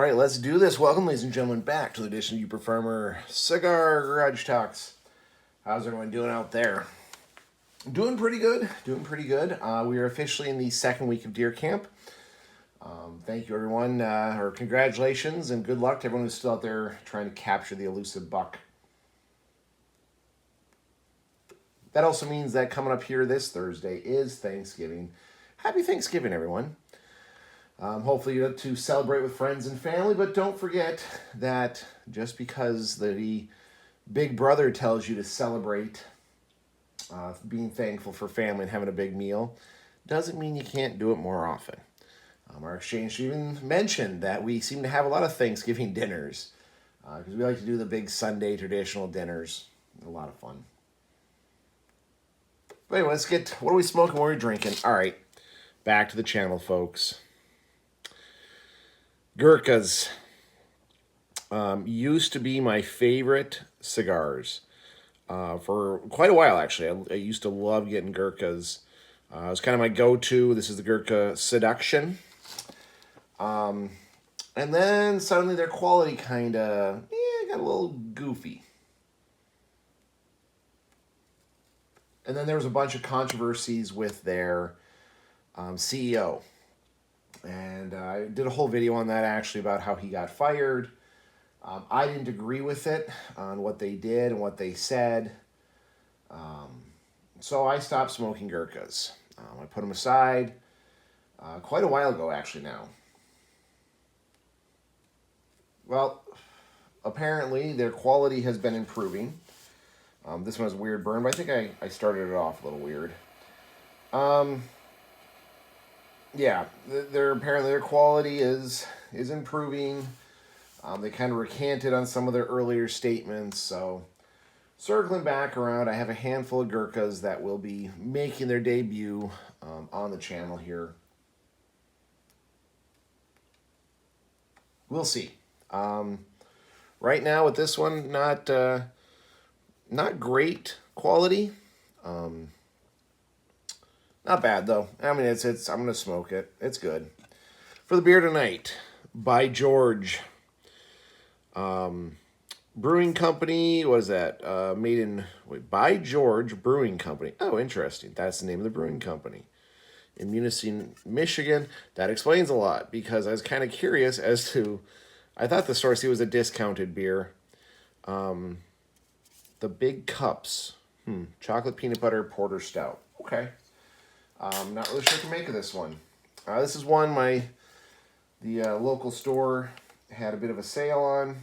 right, let's do this. Welcome, ladies and gentlemen, back to the edition you prefer Cigar Garage Talks. How's everyone doing out there? Doing pretty good. We are officially in the second week of deer camp. Thank you, everyone, or congratulations and good luck to everyone who's still out there trying to capture the elusive buck. That also means that coming up here this Thursday is Thanksgiving. Happy Thanksgiving, everyone. Hopefully you get to celebrate with friends and family, but don't forget that just because the big brother tells you to celebrate being thankful for family and having a big meal doesn't mean you can't do it more often. Our exchange even mentioned that we seem to have a lot of Thanksgiving dinners because we like to do the big Sunday traditional dinners. A lot of fun. But anyway, let's get, what are we smoking, what are we drinking? All right, back to the channel, folks. Gurkhas used to be my favorite cigars for quite a while, actually. I used to love getting Gurkhas. It was kind of my go-to. This is the Gurkha Seduction. And then suddenly their quality kind of got a little goofy. And then there was a bunch of controversies with their CEO. And I did a whole video on that, actually, about how he got fired. I didn't agree with it on what they did and what they said. So I stopped smoking Gurkhas. I put them aside quite a while ago, actually, now. Well, apparently their quality has been improving. This one has a weird burn, but I think I started it off a little weird. Yeah, apparently their quality is improving. They kind of recanted on some of their earlier statements. So, circling back around, I have a handful of Gurkhas that will be making their debut on the channel here. We'll see. Right now with this one, not great quality. Not bad though. I mean, it's. I'm gonna smoke it. It's good. For the beer tonight, By George. Brewing Company. What is that? Made in By George Brewing Company. Oh, interesting. That's the name of the brewing company in Munising, Michigan. That explains a lot because I was kind of curious as to. I thought the Source was a discounted beer. The Big Cups. Chocolate peanut butter porter stout. Okay. I'm not really sure what to make of this one. This is one the local store had a bit of a sale on,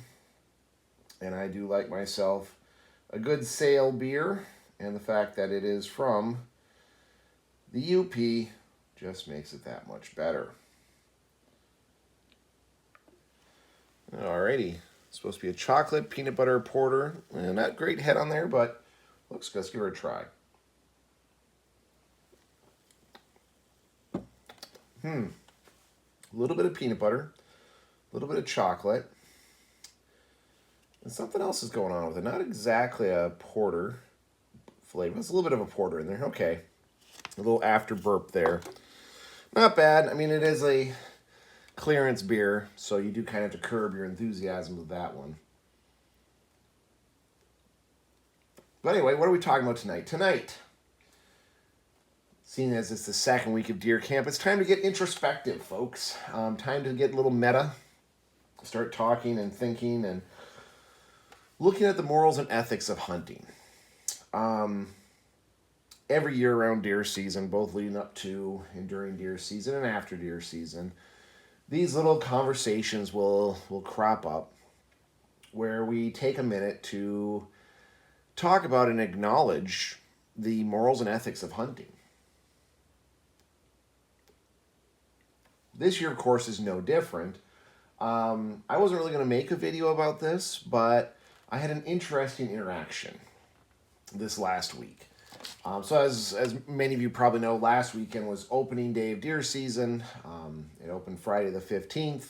and I do like myself a good sale beer, and the fact that it is from the UP just makes it that much better. Alrighty, it's supposed to be a chocolate peanut butter porter. Not great head on there, but looks good. Let's give her a try. A little bit of peanut butter, a little bit of chocolate, and something else is going on with it. Not exactly a porter flavor. It's a little bit of a porter in there. Okay. A little after burp there. Not bad. I mean, it is a clearance beer, so you do kind of have to curb your enthusiasm with that one. But anyway, what are we talking about tonight? Tonight, seeing as it's the second week of deer camp, it's time to get introspective, folks. Time to get a little meta, start talking and thinking and looking at the morals and ethics of hunting. Every year around deer season, both leading up to and during deer season and after deer season, these little conversations will crop up where we take a minute to talk about and acknowledge the morals and ethics of hunting. This year, of course, is no different. I wasn't really going to make a video about this, but I had an interesting interaction this last week. So as many of you probably know, last weekend was opening day of deer season. It opened Friday the 15th.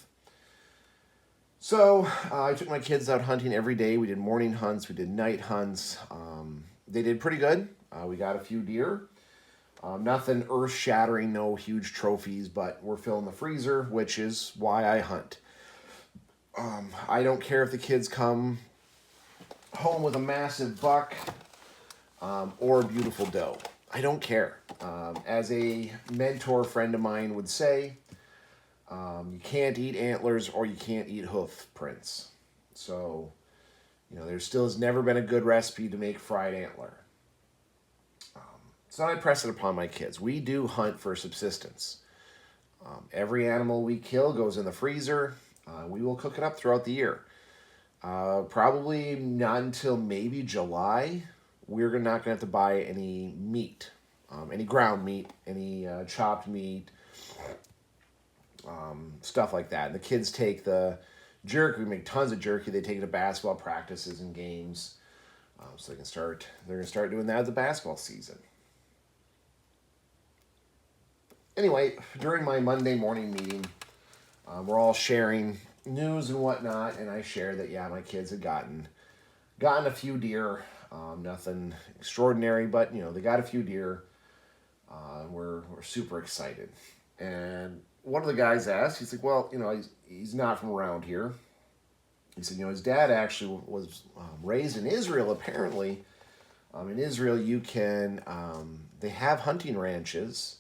So I took my kids out hunting every day. We did morning hunts, we did night hunts. They did pretty good. We got a few deer. Nothing earth-shattering, no huge trophies, but we're filling the freezer, which is why I hunt. I don't care if the kids come home with a massive buck or a beautiful doe. I don't care. As a mentor friend of mine would say, you can't eat antlers or you can't eat hoof prints. So, there still has never been a good recipe to make fried antler. So I press it upon my kids. We do hunt for subsistence. Every animal we kill goes in the freezer. We will cook it up throughout the year. Probably not until maybe July. We're not going to have to buy any meat, any ground meat, any chopped meat, stuff like that. And the kids take the jerky. We make tons of jerky. They take it to basketball practices and games, so they're going to start doing that at the basketball season. Anyway, during my Monday morning meeting, we're all sharing news and whatnot, and I shared that my kids had gotten a few deer, nothing extraordinary, but they got a few deer. We're super excited, and one of the guys asked, he's like, well, he's not from around here. He said, his dad actually was raised in Israel. Apparently, in Israel, they have hunting ranches.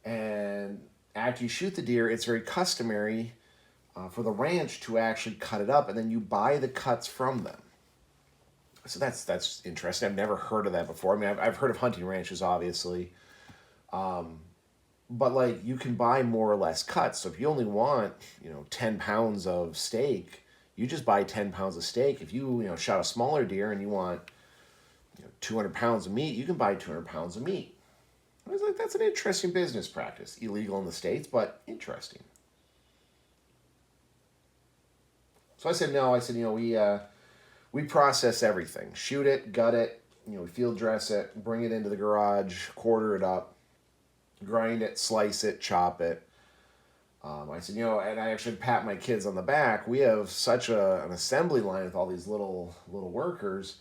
And after you shoot the deer, it's very customary for the ranch to actually cut it up, and then you buy the cuts from them. So that's interesting. I've never heard of that before. I mean, I've heard of hunting ranches, obviously, but you can buy more or less cuts. So if you only want 10 pounds of steak, you just buy 10 pounds of steak. If you shot a smaller deer and you want 200 pounds of meat, you can buy 200 pounds of meat. I was like, that's an interesting business practice. Illegal in the States, but interesting. So I said, no. I said, we process everything. Shoot it, gut it, field dress it, bring it into the garage, quarter it up, grind it, slice it, chop it. I said, and I actually pat my kids on the back. We have such an assembly line with all these little workers.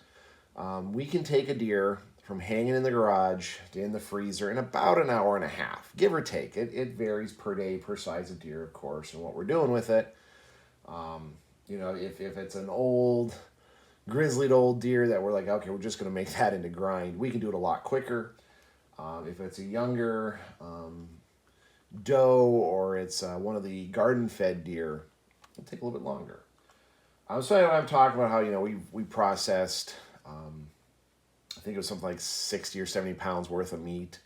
We can take a deer from hanging in the garage to in the freezer in about an hour and a half, give or take. It varies per day, per size of deer, of course, and what we're doing with it. If it's an old, grizzlied old deer that we're like, okay, we're just going to make that into grind, we can do it a lot quicker. If it's a younger doe or it's one of the garden-fed deer, it'll take a little bit longer. So anyway, I'm talking about how, we processed... I think it was something like 60 or 70 pounds worth of meat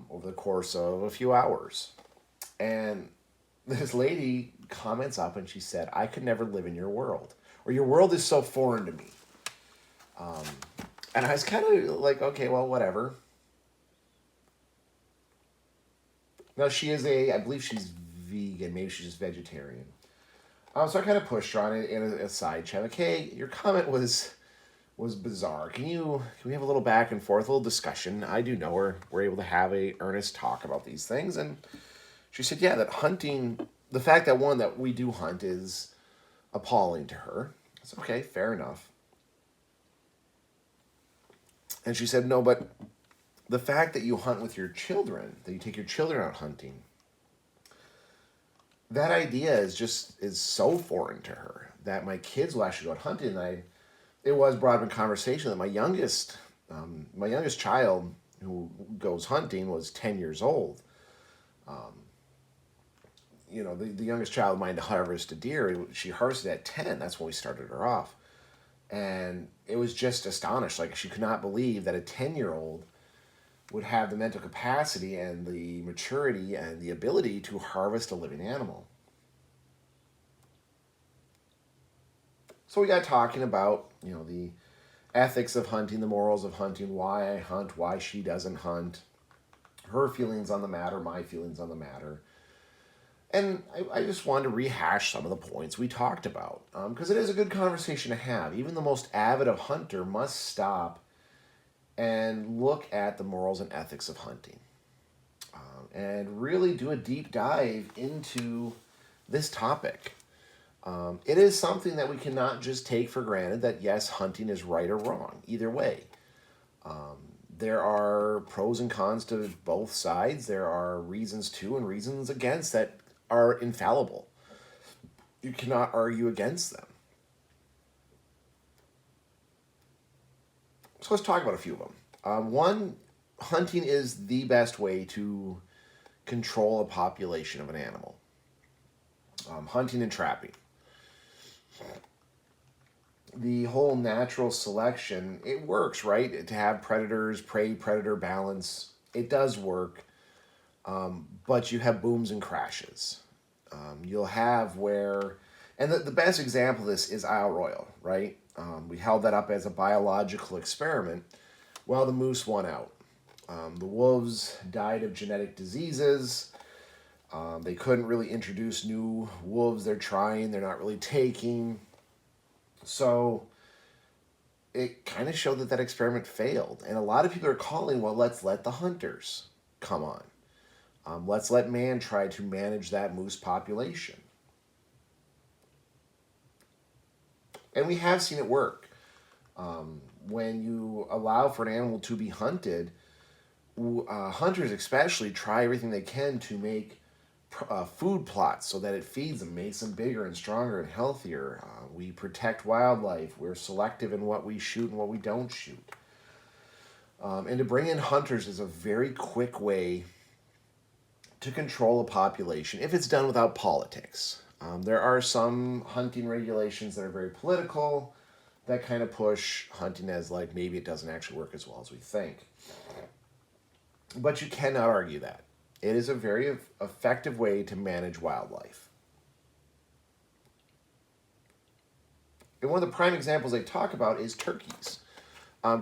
over the course of a few hours. And this lady comments up and she said, I could never live in your world. Or your world is so foreign to me. And I was kind of like, okay, well, whatever. Now, I believe she's vegan. Maybe she's just vegetarian. So I kind of pushed her on it in a side chat. Like, hey, your comment was bizarre. Can we have a little back and forth, a little discussion? I do know we're able to have a earnest talk about these things. And she said, yeah, that hunting, the fact that we do hunt is appalling to her. I said, okay, fair enough. And she said, no, but the fact that you hunt with your children, that you take your children out hunting, that idea is so foreign to her that my kids will actually go out hunting. And it was brought up in conversation that my youngest child who goes hunting was 10 years old. The youngest child of mine to harvest a deer, she harvested at 10. That's when we started her off. And it was just astonished. Like, she could not believe that a 10-year-old would have the mental capacity and the maturity and the ability to harvest a living animal. So we got talking about, the ethics of hunting, the morals of hunting, why I hunt, why she doesn't hunt, her feelings on the matter, my feelings on the matter. And I just wanted to rehash some of the points we talked about, because it is a good conversation to have. Even the most avid of hunter must stop and look at the morals and ethics of hunting, and really do a deep dive into this topic. It is something that we cannot just take for granted that, yes, hunting is right or wrong, either way. There are pros and cons to both sides. There are reasons to and reasons against that are infallible. You cannot argue against them. So let's talk about a few of them. One, hunting is the best way to control a population of an animal. Hunting and trapping. The whole natural selection, it works, right? To have predators, prey, predator balance, it does work. But you have booms and crashes. You'll have where, and the best example of this is Isle Royale, right? We held that up as a biological experiment. Well, the moose won out. The wolves died of genetic diseases. They couldn't really introduce new wolves. They're trying, they're not really taking. So it kind of showed that that experiment failed. And a lot of people are calling, well, let's let the hunters come on. Let's let man try to manage that moose population. And we have seen it work. When you allow for an animal to be hunted, hunters especially try everything they can to make food plots so that it feeds them, makes them bigger and stronger and healthier. We protect wildlife. We're selective in what we shoot and what we don't shoot. And to bring in hunters is a very quick way to control a population if it's done without politics. There are some hunting regulations that are very political that kind of push hunting as like maybe it doesn't actually work as well as we think. But you cannot argue that. It is a very effective way to manage wildlife. And one of the prime examples they talk about is turkeys.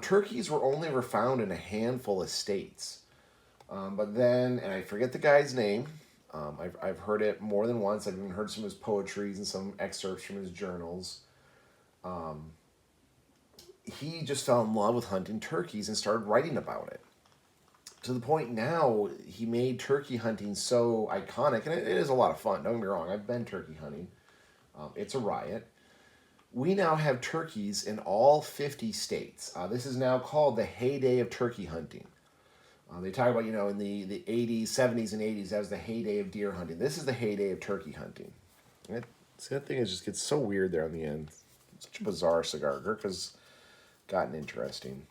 Turkeys were only ever found in a handful of states. But then, and I forget the guy's name, I've heard it more than once. I've even heard some of his poetries and some excerpts from his journals. He just fell in love with hunting turkeys and started writing about it. To the point now, he made turkey hunting so iconic, and it is a lot of fun. Don't get me wrong, I've been turkey hunting. It's a riot. We now have turkeys in all 50 states. This is now called the heyday of turkey hunting. They talk about, in the 80s, 70s, and 80s, that was the heyday of deer hunting. This is the heyday of turkey hunting. See, that thing just gets so weird there on the end. Such a bizarre cigar. Gurkha's gotten interesting.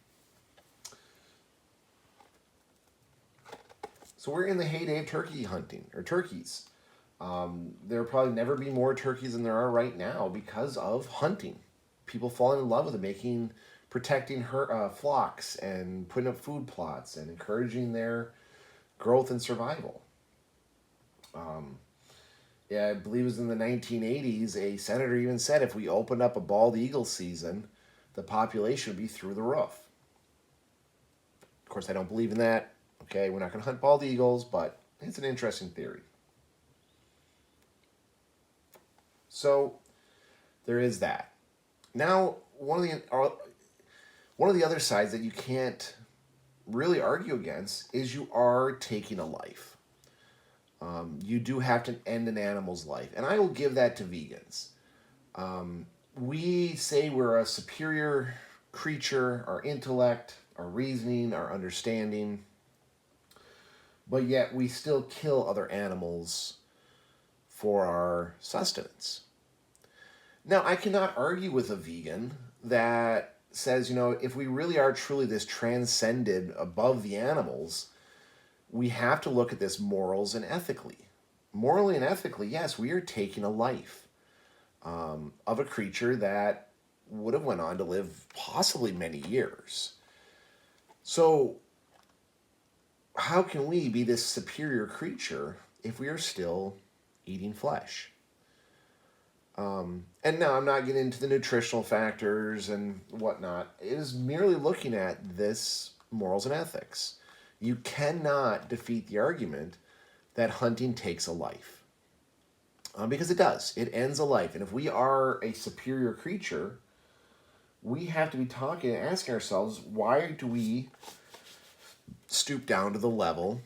So we're in the heyday of turkey hunting, or turkeys. There'll probably never be more turkeys than there are right now because of hunting. People falling in love with it, protecting flocks and putting up food plots and encouraging their growth and survival. I believe it was in the 1980s, a senator even said if we opened up a bald eagle season, the population would be through the roof. Of course, I don't believe in that. Okay, we're not going to hunt bald eagles, but it's an interesting theory. So there is that. Now, one of the other sides that you can't really argue against is you are taking a life. You do have to end an animal's life, and I will give that to vegans. We say we're a superior creature, our intellect, our reasoning, our understanding, but yet we still kill other animals for our sustenance. Now, I cannot argue with a vegan that says, if we really are truly this transcended above the animals, we have to look at this morals and ethically. Morally and ethically, yes, we are taking a life of a creature that would have went on to live possibly many years. So how can we be this superior creature if we are still eating flesh? And now I'm not getting into the nutritional factors and whatnot. It is merely looking at this morals and ethics. You cannot defeat the argument that hunting takes a life. Because it does. It ends a life. And if we are a superior creature, we have to be talking and asking ourselves, why do we stoop down to the level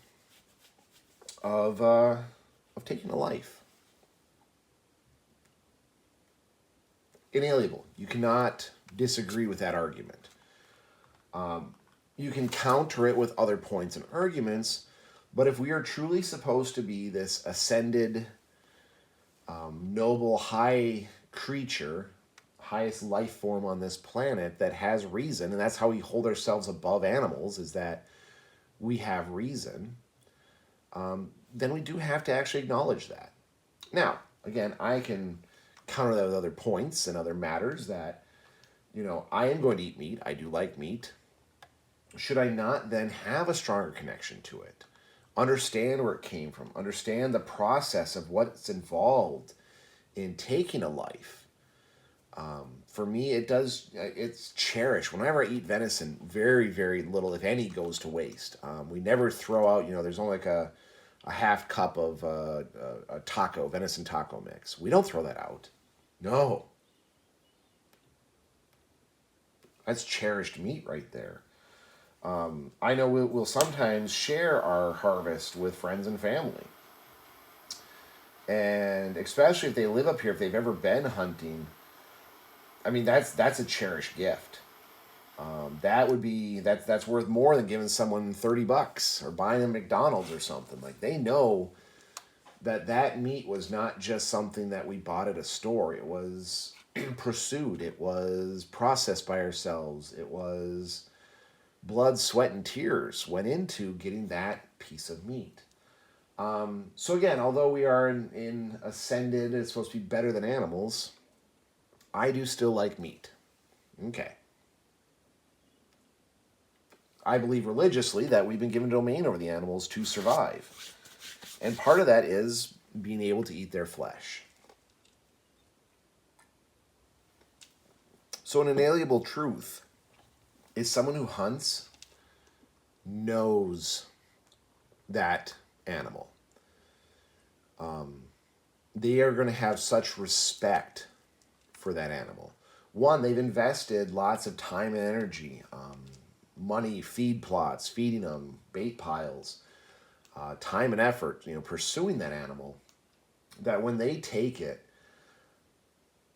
of taking a life? Inalienable. You cannot disagree with that argument. You can counter it with other points and arguments, but if we are truly supposed to be this ascended noble, high creature, highest life form on this planet that has reason, and that's how we hold ourselves above animals, is that we have reason, then we do have to actually acknowledge that. Now, again, I can counter that with other points and other matters that, I am going to eat meat. I do like meat. Should I not then have a stronger connection to it? Understand where it came from, understand the process of what's involved in taking a life. For me, it's cherished. Whenever I eat venison, very, very little, if any, goes to waste. We never throw out, there's only like a half cup of a taco, venison taco mix. We don't throw that out. No, that's cherished meat right there. I know we'll sometimes share our harvest with friends and family. And especially if they live up here, if they've ever been hunting, I mean, that's a cherished gift. That's worth more than giving someone $30 or buying them McDonald's or something. Like, they know that meat was not just something that we bought at a store. It was pursued. It was processed by ourselves. It was blood, sweat, and tears went into getting that piece of meat. So again, although we are in ascended, it's supposed to be better than animals. I do still like meat. Okay. I believe religiously that we've been given domain over the animals to survive. And part of that is being able to eat their flesh. So, an inalienable truth is someone who hunts knows that animal. They are going to have such respect for that animal. One, they've invested lots of time and energy, money, feed plots, feeding them, bait piles, time and effort, pursuing that animal. That when they take it,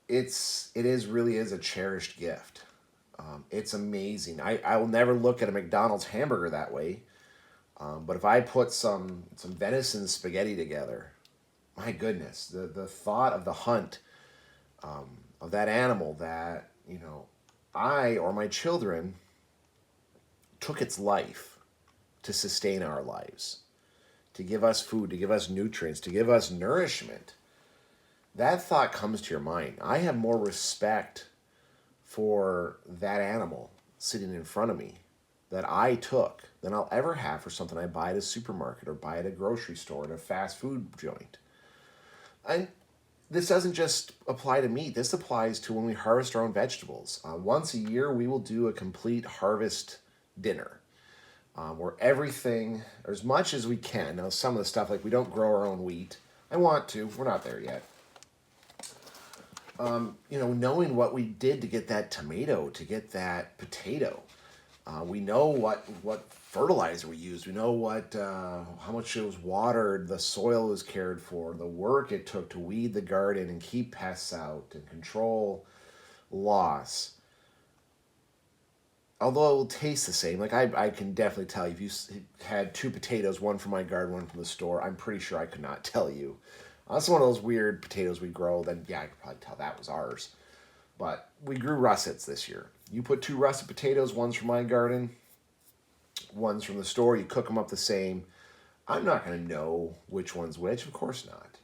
really is a cherished gift. It's amazing. I will never look at a McDonald's hamburger that way. But if I put some venison spaghetti together, my goodness, the thought of the hunt, of that animal that I or my children took its life to sustain our lives, to give us food, to give us nutrients, to give us nourishment. That thought comes to your mind. I have more respect for that animal sitting in front of me that I took than I'll ever have for something I buy at a supermarket or buy at a grocery store at a fast food joint. And this doesn't just apply to meat. This applies to when we harvest our own vegetables. Once a year, we will do a complete harvest dinner where everything, or as much as we can. Now, some of the stuff, like we don't grow our own wheat. I want to. We're not there yet. Knowing what we did to get that tomato, to get that potato. We know what fertilizer we used. We know how much it was watered, the soil was cared for, the work it took to weed the garden and keep pests out and control loss. Although it will taste the same, like I can definitely tell you, if you had two potatoes, one from my garden, one from the store, I'm pretty sure I could not tell you. That's one of those weird potatoes we grow, then yeah, I could probably tell that was ours. But we grew russets this year. You put two russet potatoes, one's from my garden, one's from the store, you cook them up the same. I'm not going to know which one's which, of course not.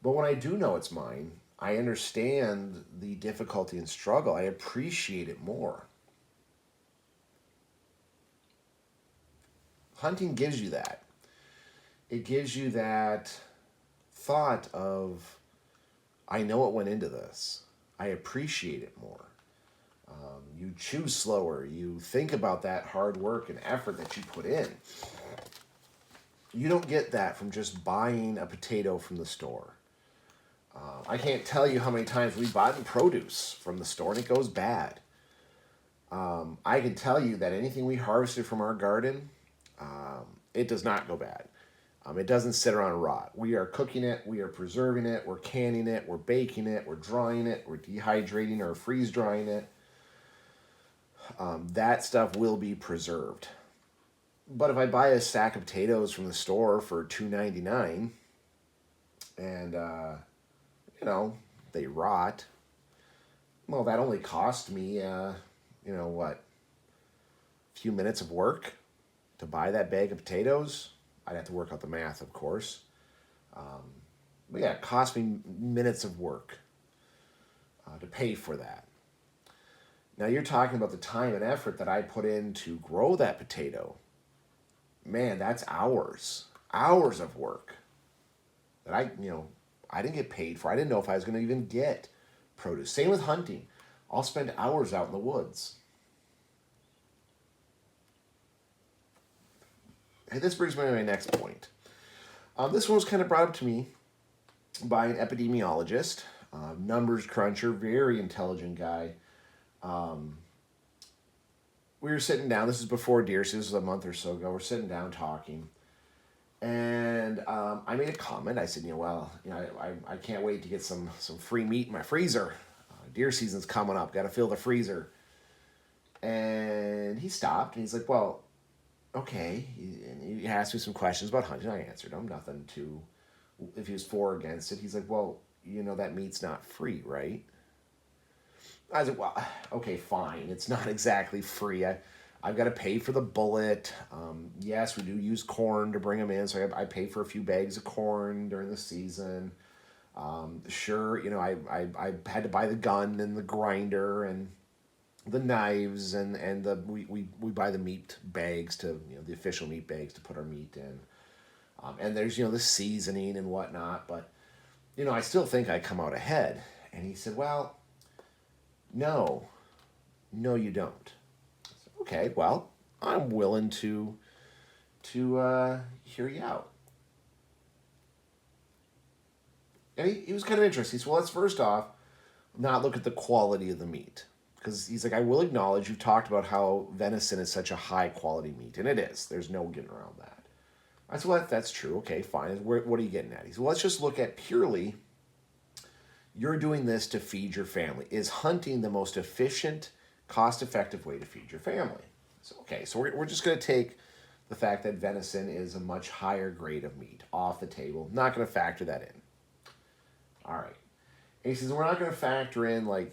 But when I do know it's mine, I understand the difficulty and struggle. I appreciate it more. Hunting gives you that. It gives you that thought of, I know what went into this. I appreciate it more. You choose slower. You think about that hard work and effort that you put in. You don't get that from just buying a potato from the store. I can't tell you how many times we bought produce from the store and it goes bad. I can tell you that anything we harvested from our garden, it does not go bad. It doesn't sit around and rot. We are cooking it, we are preserving it, we're canning it, we're baking it, we're drying it, we're dehydrating or freeze drying it. That stuff will be preserved. But if I buy a sack of potatoes from the store for $2.99 and they rot. Well, that only cost me, what, a few minutes of work to buy that bag of potatoes. I'd have to work out the math, of course. But yeah, it cost me minutes of work to pay for that. Now you're talking about the time and effort that I put in to grow that potato. Man, that's hours of work that I didn't get paid for. I didn't know if I was going to even get produce. Same with hunting. I'll spend hours out in the woods. And this brings me to my next point. This one was kind of brought up to me by an epidemiologist, numbers cruncher, very intelligent guy. We were sitting down. This is before deer season. This was a month or so ago. We're sitting down talking. And I made a comment. I said, I can't wait to get some free meat in my freezer. Deer season's coming up. Got to fill the freezer. And he stopped and he's like, well, okay. And he asked me some questions about hunting. I answered him. Nothing too, if he was for or against it. He's like, well, that meat's not free, right? I was like, well, okay, fine. It's not exactly free. I've got to pay for the bullet. Yes, we do use corn to bring them in, so I pay for a few bags of corn during the season. Sure, I had to buy the gun and the grinder and the knives and we buy the meat bags to the official meat bags to put our meat in. And there's the seasoning and whatnot, but I still think I come out ahead. And he said, well, no, you don't. I said, okay, well, I'm willing to hear you out. And he was kind of interested. He said, well, let's first off not look at the quality of the meat. Because he's like, I will acknowledge you've talked about how venison is such a high quality meat. And it is. There's no getting around that. I said, well, that's true. Okay, fine. What are you getting at? He said, well, let's just look at purely, you're doing this to feed your family. Is hunting the most efficient, cost-effective way to feed your family? So, okay, so we're just going to take the fact that venison is a much higher grade of meat off the table. Not going to factor that in. All right. And he says, we're not going to factor in like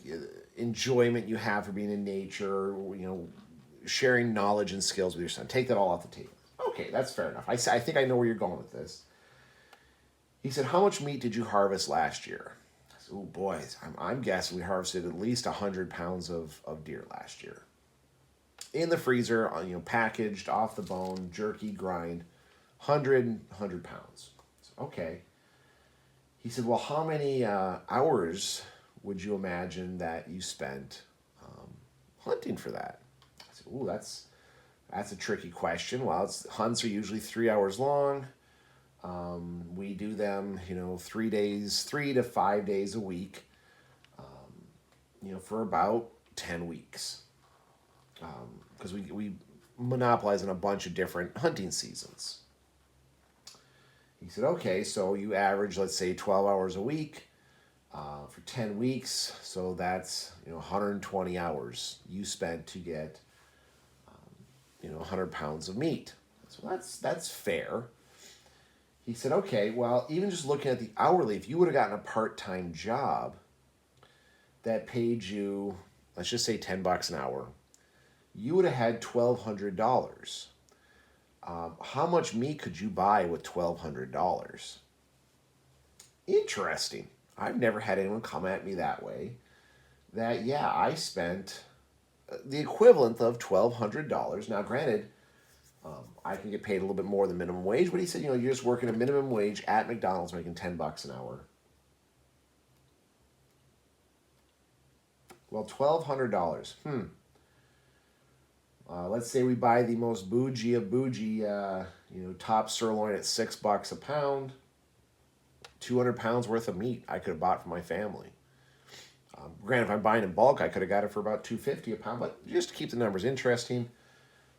enjoyment you have for being in nature, sharing knowledge and skills with your son. Take that all off the table. Okay, that's fair enough. I think I know where you're going with this. He said, how much meat did you harvest last year? I said, oh, boys, I'm guessing we harvested at least 100 pounds of deer last year. In the freezer, packaged, off the bone, jerky, grind, 100 pounds. So, okay. He said, well, how many hours would you imagine that you spent hunting for that? I said, ooh, that's a tricky question. Well, hunts are usually 3 hours long. We do them, 3 to 5 days a week, for about 10 weeks. Because we monopolize on a bunch of different hunting seasons. He said, okay, so you average, let's say, 12 hours a week for 10 weeks. So that's, 120 hours you spent to get, 100 pounds of meat. So that's fair. He said, okay, well, even just looking at the hourly, if you would have gotten a part-time job that paid you, let's just say $10 an hour, you would have had $1,200. How much meat could you buy with $1,200? Interesting. I've never had anyone come at me that way. That, yeah, I spent the equivalent of $1,200. Now, granted, I can get paid a little bit more than minimum wage, but he said, you're just working a minimum wage at McDonald's making $10 an hour. Well, $1,200. Let's say we buy the most bougie of bougie, top sirloin at $6 a pound. 200 pounds worth of meat I could have bought for my family. Granted, if I'm buying in bulk, I could have got it for about $2.50 a pound. But just to keep the numbers interesting,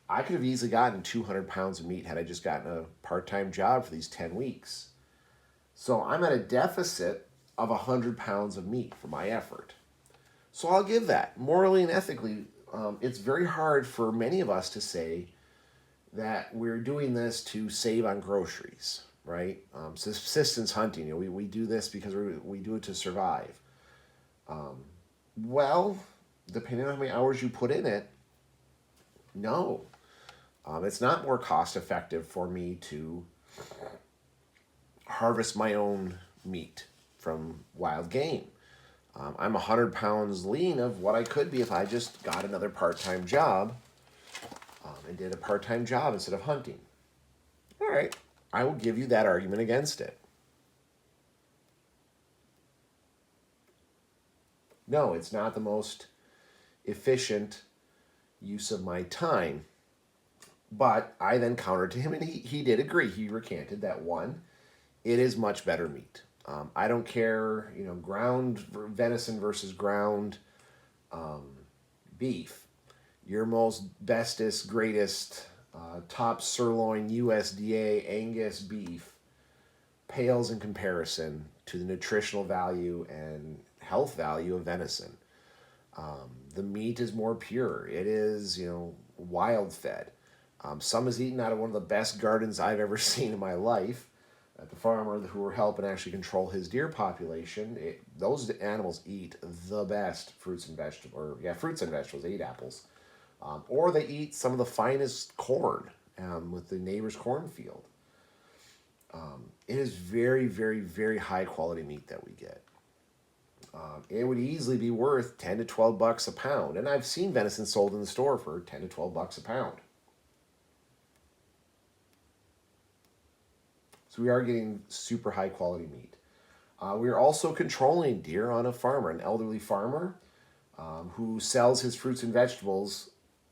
I could have easily gotten 200 pounds of meat had I just gotten a part-time job for these 10 weeks. So I'm at a deficit of 100 pounds of meat for my effort. So I'll give that. Morally and ethically, it's very hard for many of us to say that we're doing this to save on groceries, right? Subsistence hunting. We do this because we do it to survive. Well, depending on how many hours you put in it, no. It's not more cost effective for me to harvest my own meat from wild game. I'm 100 pounds lean of what I could be if I just got another part time job and did a part time job instead of hunting. All right, I will give you that argument against it. No, it's not the most efficient use of my time. But I then countered to him, and he did agree. He recanted that one, it is much better meat. I don't care, ground venison versus ground beef. Your most bestest, greatest, top sirloin USDA Angus beef pales in comparison to the nutritional value and health value of venison. The meat is more pure. It is, wild fed. Some is eaten out of one of the best gardens I've ever seen in my life. The farmer who were helping actually control his deer population, those animals eat the best fruits and vegetables, fruits and vegetables. They eat apples, or they eat some of the finest corn with the neighbor's cornfield. It is very, very, very high quality meat that we get. It would easily be worth $10 to $12 a pound, and I've seen venison sold in the store for $10 to $12 a pound. So we are getting super high quality meat. We are also controlling deer on a farmer, an elderly farmer who sells his fruits and vegetables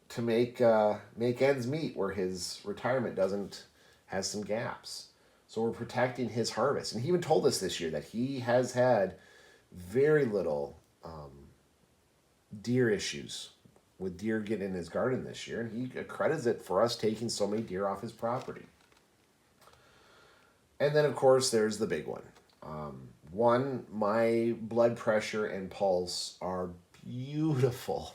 to make ends meet, where his retirement doesn't has some gaps. So we're protecting his harvest, and he even told us this year that he has had very little deer issues with deer getting in his garden this year, and he credits it for us taking so many deer off his property. And then, of course, there's the big one. One, my blood pressure and pulse are beautiful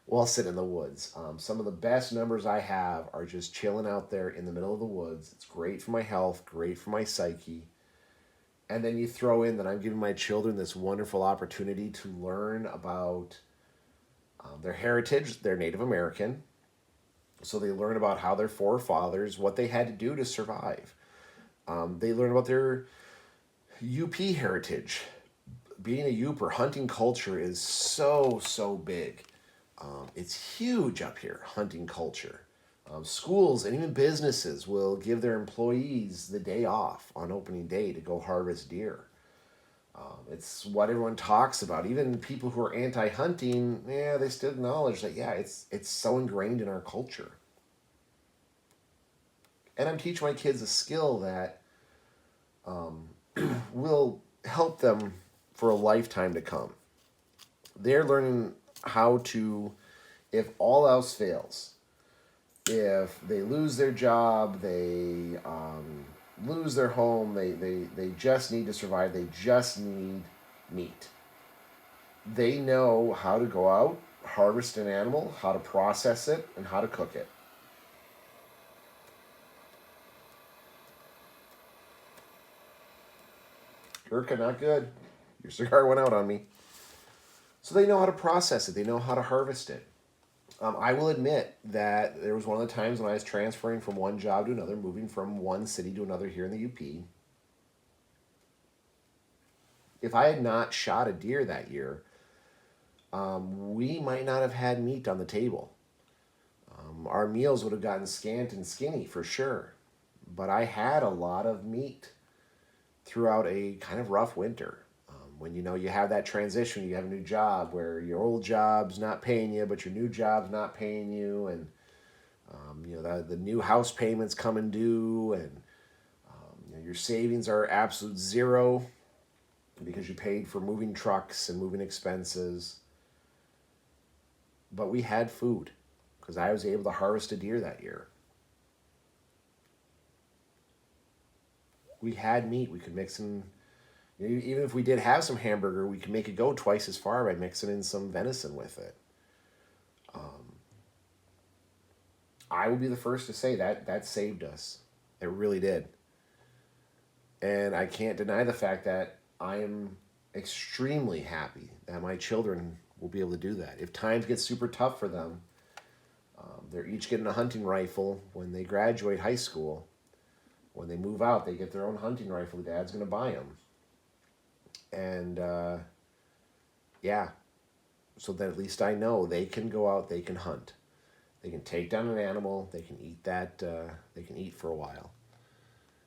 while sitting in the woods. Some of the best numbers I have are just chilling out there in the middle of the woods. It's great for my health, great for my psyche. And then you throw in that I'm giving my children this wonderful opportunity to learn about their heritage. They're Native American. So they learn about how their forefathers, what they had to do to survive. They learn about their UP heritage. Being a Youper, hunting culture is so, so big. It's huge up here, hunting culture. Schools and even businesses will give their employees the day off on opening day to go harvest deer. It's what everyone talks about. Even people who are anti-hunting, they still acknowledge that, it's so ingrained in our culture. And I'm teaching my kids a skill that will help them for a lifetime to come. They're learning how to, if all else fails, if they lose their job, they lose their home, they just need to survive, they just need meat. They know how to go out, harvest an animal, how to process it, and how to cook it. Gurkha, not good. Your cigar went out on me. So they know how to process it. They know how to harvest it. I will admit that there was one of the times when I was transferring from one job to another, moving from one city to another here in the UP. If I had not shot a deer that year, we might not have had meat on the table. Our meals would have gotten scant and skinny for sure. But I had a lot of meat throughout a kind of rough winter. When you have that transition, you have a new job where your old job's not paying you, but your new job's not paying you, and the new house payments coming due, and your savings are absolute zero because you paid for moving trucks and moving expenses. But we had food because I was able to harvest a deer that year. We had meat. We could mix in. Even if we did have some hamburger, we could make it go twice as far by mixing in some venison with it. I will be the first to say that saved us. It really did. And I can't deny the fact that I am extremely happy that my children will be able to do that. If times get super tough for them, they're each getting a hunting rifle when they graduate high school. When they move out, they get their own hunting rifle. Dad's going to buy them. And yeah, so that at least I know they can go out, they can hunt. They can take down an animal, they can eat that, they can eat for a while.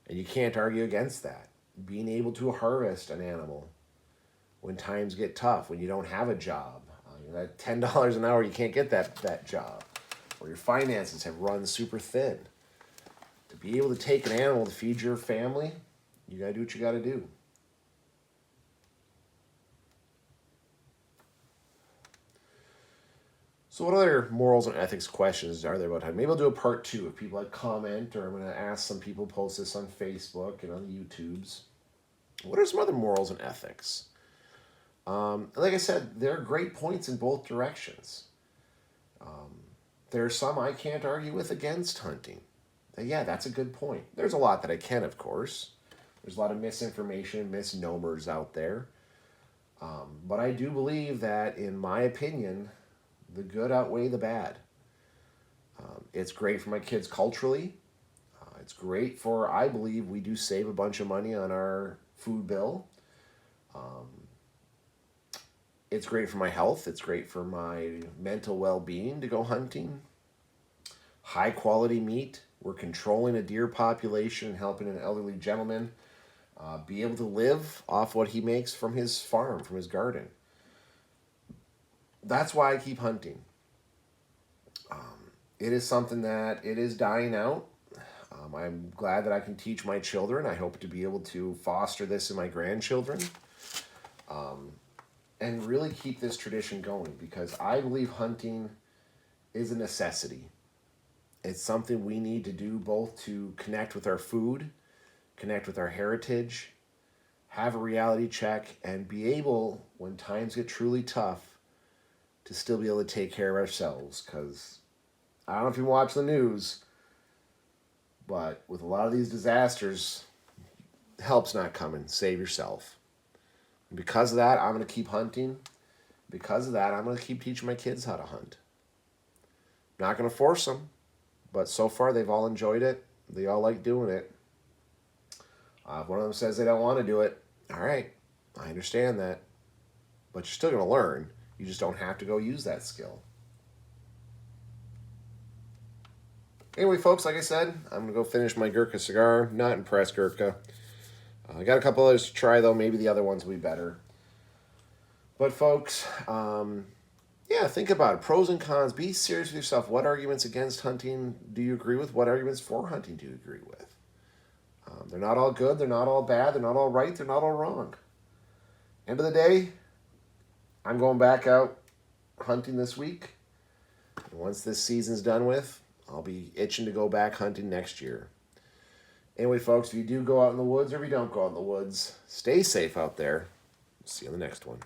And you can't argue against that. Being able to harvest an animal when times get tough, when you don't have a job, that $10 an hour, you can't get that job, or your finances have run super thin. To be able to take an animal to feed your family, you got to do what you got to do. So what other morals and ethics questions are there about hunting? Maybe I'll do a part 2 if people like comment, or I'm going to ask some people, post this on Facebook and on the YouTubes. What are some other morals and ethics? Like I said, there are great points in both directions. There are some I can't argue with against hunting. Yeah, that's a good point. There's a lot that I can, of course. There's a lot of misinformation, misnomers out there. But I do believe that, in my opinion, the good outweigh the bad. It's great for my kids culturally. It's great for, I believe, we do save a bunch of money on our food bill. It's great for my health. It's great for my mental well-being to go hunting. High quality meat. We're controlling a deer population and helping an elderly gentleman be able to live off what he makes from his farm, from his garden. That's why I keep hunting. It is something that it is dying out. I'm glad that I can teach my children. I hope to be able to foster this in my grandchildren. And really keep this tradition going, because I believe hunting is a necessity. It's something we need to do both to connect with our food, connect with our heritage, have a reality check, and be able, when times get truly tough, to still be able to take care of ourselves. Because I don't know if you watch the news, but with a lot of these disasters, help's not coming. Save yourself. And because of that, I'm going to keep hunting. Because of that, I'm going to keep teaching my kids how to hunt. Not going to force them, but so far they've all enjoyed it. They all like doing it. If one of them says they don't want to do it, all right, I understand that. But you're still going to learn. You just don't have to go use that skill. Anyway, folks, like I said, I'm going to go finish my Gurkha cigar. Not impressed, Gurkha. I got a couple others to try, though. Maybe the other ones will be better. But, folks, yeah, think about it. Pros and cons. Be serious with yourself. What arguments against hunting do you agree with? What arguments for hunting do you agree with? They're not all good. They're not all bad. They're not all right. They're not all wrong. End of the day, I'm going back out hunting this week. And once this season's done with, I'll be itching to go back hunting next year. Anyway, folks, if you do go out in the woods or if you don't go out in the woods, stay safe out there. See you on the next one.